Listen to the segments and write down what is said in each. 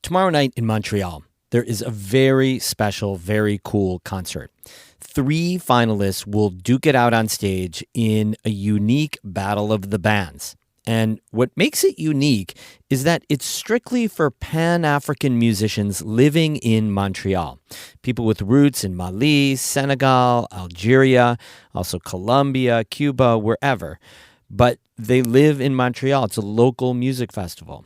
Tomorrow night in Montreal, there is a very special, very cool concert. 3 finalists will duke it out on stage in a unique battle of the bands. And what makes it unique is that it's strictly for Pan-African musicians living in Montreal. People with roots in Mali, Senegal, Algeria, also Colombia, Cuba, wherever. But they live in Montreal. It's a local music festival.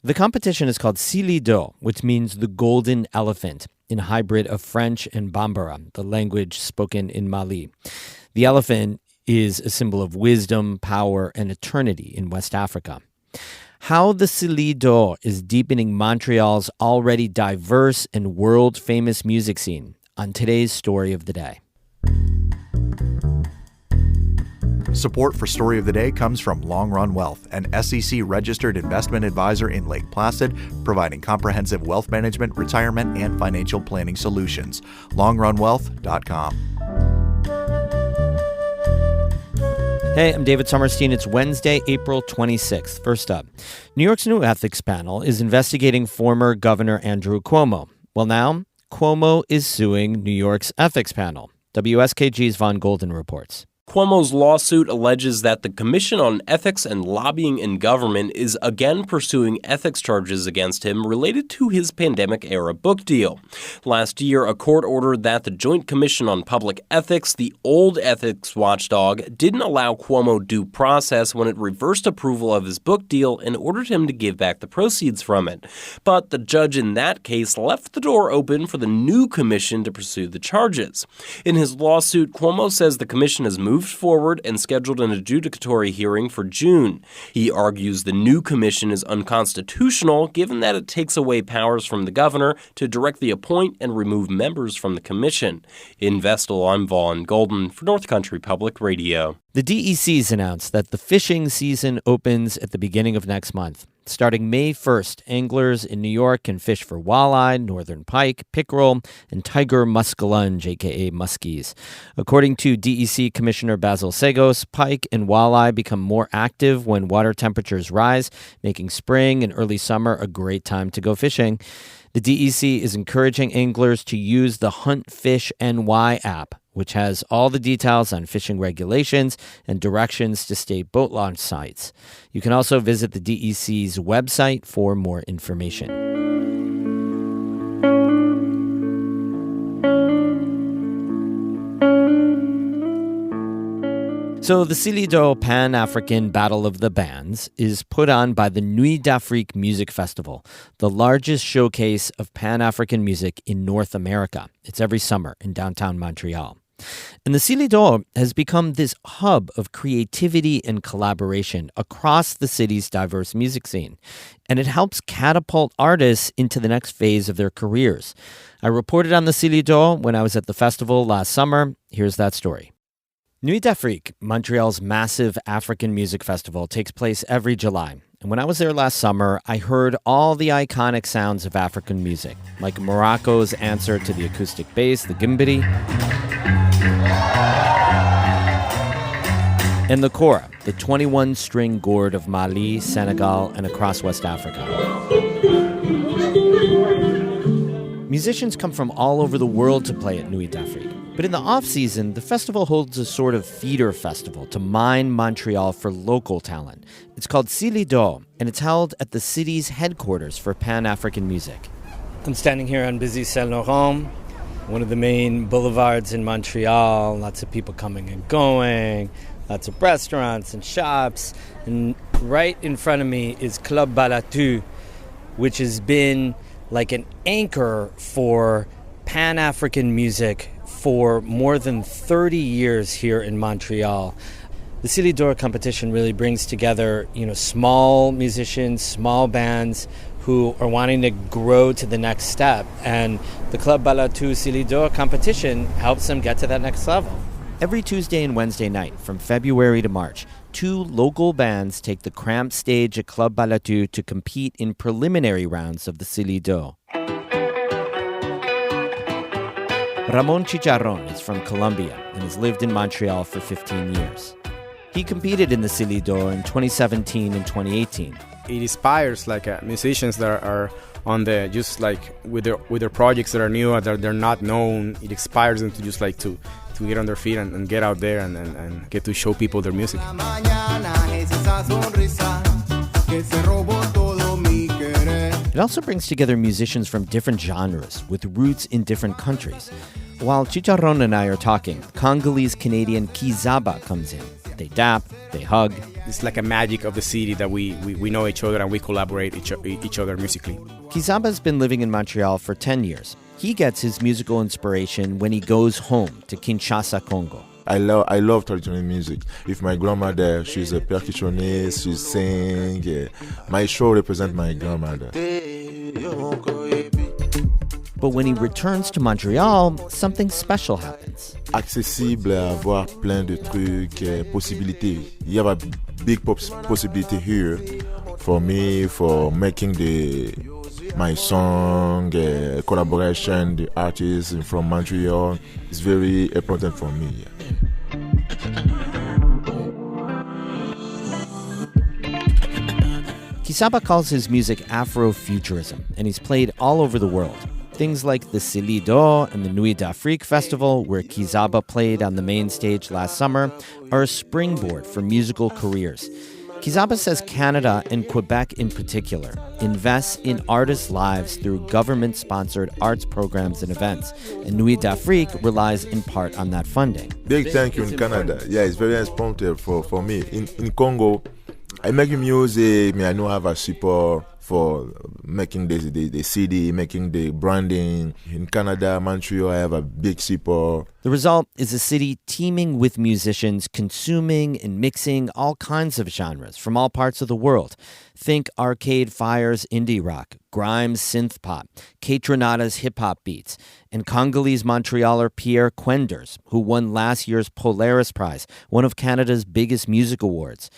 The competition is called Silido, which means the golden elephant, in a hybrid of French and Bambara, the language spoken in Mali. The elephant is a symbol of wisdom, power, and eternity in West Africa. How the Silido is deepening Montreal's already diverse and world-famous music scene on today's Story of the Day. Support for Story of the Day comes from Long Run Wealth, an SEC-registered investment advisor in Lake Placid, providing comprehensive wealth management, retirement, and financial planning solutions. LongRunWealth.com. Hey, I'm David Sommerstein. It's Wednesday, April 26th. First up, New York's new ethics panel is investigating former Governor Andrew Cuomo. Well, now, Cuomo is suing New York's ethics panel. WSKG's Von Golden reports. Cuomo's lawsuit alleges that the Commission on Ethics and Lobbying in Government is again pursuing ethics charges against him related to his pandemic-era book deal. Last year, a court ordered that the Joint Commission on Public Ethics, the old ethics watchdog, didn't allow Cuomo due process when it reversed approval of his book deal and ordered him to give back the proceeds from it. But the judge in that case left the door open for the new commission to pursue the charges. In his lawsuit, Cuomo says the commission has moved forward and scheduled an adjudicatory hearing for June. He argues the new commission is unconstitutional given that it takes away powers from the governor to directly appoint and remove members from the commission. In Vestal, I'm Von Golden for North Country Public Radio. The DEC's announced that the fishing season opens at the beginning of next month. Starting May 1st, anglers in New York can fish for walleye, northern pike, pickerel, and tiger muskellunge, a.k.a. muskies. According to DEC Commissioner Basil Sagos, pike and walleye become more active when water temperatures rise, making spring and early summer a great time to go fishing. The DEC is encouraging anglers to use the Hunt Fish NY app, which has all the details on fishing regulations and directions to state boat launch sites. You can also visit the DEC's website for more information. So the Silido Pan-African Battle of the Bands is put on by the Nuit d'Afrique Music Festival, the largest showcase of Pan-African music in North America. It's every summer in downtown Montreal. And the Silido has become this hub of creativity and collaboration across the city's diverse music scene. And it helps catapult artists into the next phase of their careers. I reported on the Silido when I was at the festival last summer. Here's that story. Nuit d'Afrique, Montreal's massive African music festival, takes place every July. And when I was there last summer, I heard all the iconic sounds of African music, like Morocco's answer to the acoustic bass, the gimbiri, and the kora, the 21-string gourd of Mali, Senegal, and across West Africa. Musicians come from all over the world to play at Nuit d'Afrique. But in the off-season, the festival holds a sort of feeder festival to mine Montreal for local talent. It's called Silido, and it's held at the city's headquarters for Pan-African music. I'm standing here on busy Saint-Laurent, one of the main boulevards in Montreal. Lots of people coming and going, lots of restaurants and shops. And right in front of me is Club Balatu, which has been like an anchor for Pan-African music for more than 30 years here in Montreal. The Silido competition really brings together, small musicians, small bands who are wanting to grow to the next step. And the Club Balatu Silido competition helps them get to that next level. Every Tuesday and Wednesday night from February to March, 2 local bands take the cramped stage at Club Balatu to compete in preliminary rounds of the Silido. Ramon Chicharron is from Colombia and has lived in Montreal for 15 years. He competed in the Silido in 2017 and 2018. it inspires musicians that are on the just with their projects that are new, that they're not known. It inspires them to just to get on their feet and get out there and get to show people their music. It also brings together musicians from different genres with roots in different countries. While Chicharron and I are talking, Congolese-Canadian Kizaba comes in. They dap, they hug. It's like a magic of the city that we know each other and we collaborate each other musically. Kizaba's been living in Montreal for 10 years. He gets his musical inspiration when he goes home to Kinshasa, Congo. I love traditional music. If my grandmother, she's a percussionist, she sings. My show represents my grandmother. But when he returns to Montreal, something special happens. Accessible à avoir plein de trucs, possibilités. You have a big possibility here for me for making my song, collaboration, the artists from Montreal. It's very important for me. Kizaba calls his music Afrofuturism, and he's played all over the world. Things like the Cili d'Or and the Nuit d'Afrique Festival, where Kizaba played on the main stage last summer, are a springboard for musical careers. Kizaba says Canada, and Quebec in particular, invests in artists' lives through government-sponsored arts programs and events, and Nuit d'Afrique relies in part on that funding. Big thank you in Canada. Yeah, it's very important for me. In Congo, I make music, I don't have a support for making the CD, making the branding. In Canada, Montreal, I have a big support. The result is a city teeming with musicians consuming and mixing all kinds of genres from all parts of the world. Think Arcade Fire's indie rock, Grimes synth pop, Kaytranada's hip-hop beats, and Congolese Montrealer Pierre Quenders, who won last year's Polaris Prize, one of Canada's biggest music awards.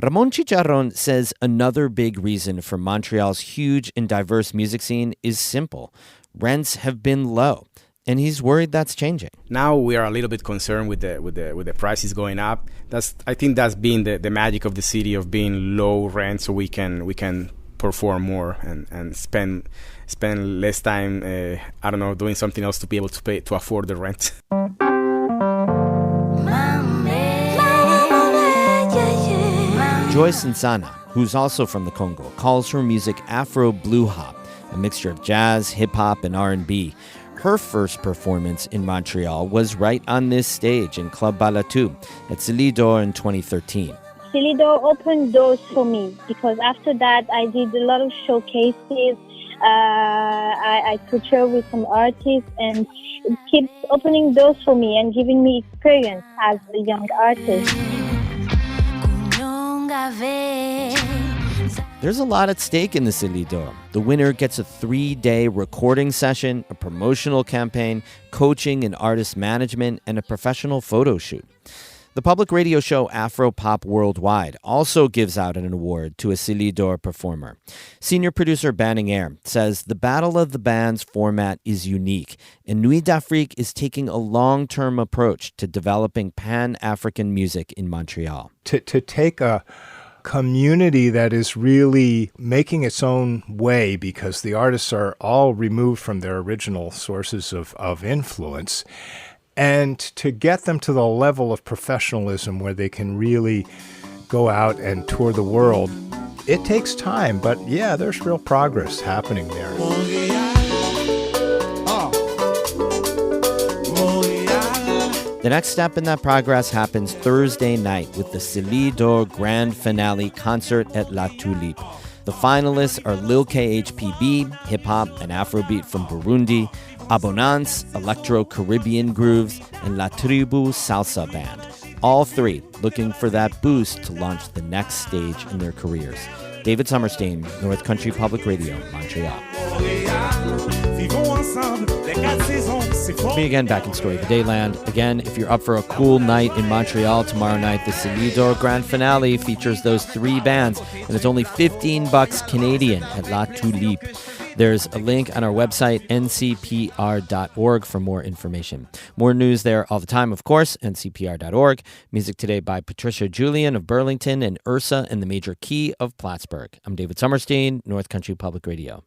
Ramon Chicharron says another big reason for Montreal's huge and diverse music scene is simple. Rents have been low, and he's worried that's changing. Now we are a little bit concerned with the prices going up. I think that's been the magic of the city, of being low rent, so we can perform more and spend less time doing something else to be able to afford the rent. Joyce Nsana, who's also from the Congo, calls her music Afro Blue Hop, a mixture of jazz, hip-hop, and R&B. Her first performance in Montreal was right on this stage in Club Balatu at Cili d'Or in 2013. Cili d'Or opened doors for me because after that I did a lot of showcases. I toured with some artists, and it keeps opening doors for me and giving me experience as a young artist. There's a lot at stake in the Cili d'Or. The winner gets a 3-day recording session, a promotional campaign, coaching and artist management, and a professional photo shoot. The public radio show Afro Pop Worldwide also gives out an award to a Cili d'Or performer. Senior producer Banning Air says the Battle of the Bands format is unique, and Nuit d'Afrique is taking a long-term approach to developing Pan-African music in Montreal. To take a community that is really making its own way because the artists are all removed from their original sources of influence, and to get them to the level of professionalism where they can really go out and tour the world. It takes time, but yeah, there's real progress happening there. The next step in that progress happens Thursday night with the Cili d'Or Grand Finale concert at La Tulipe. The finalists are Lil KHPB, hip-hop and Afrobeat from Burundi, Abonance, Electro-Caribbean Grooves, and La Tribu Salsa Band. All three looking for that boost to launch the next stage in their careers. David Summerstein, North Country Public Radio, Montreal. Me again back in Story of the Day land. Again, if you're up for a cool night in Montreal tomorrow night, the Cili d'Or Grand Finale features those three bands, and it's only $15 Canadian at La Tulipe. There's a link on our website, ncpr.org, for more information. More news there all the time, of course, ncpr.org. Music today by Patricia Julian of Burlington and Ursa and the Major Key of Plattsburgh. I'm David Summerstein, North Country Public Radio.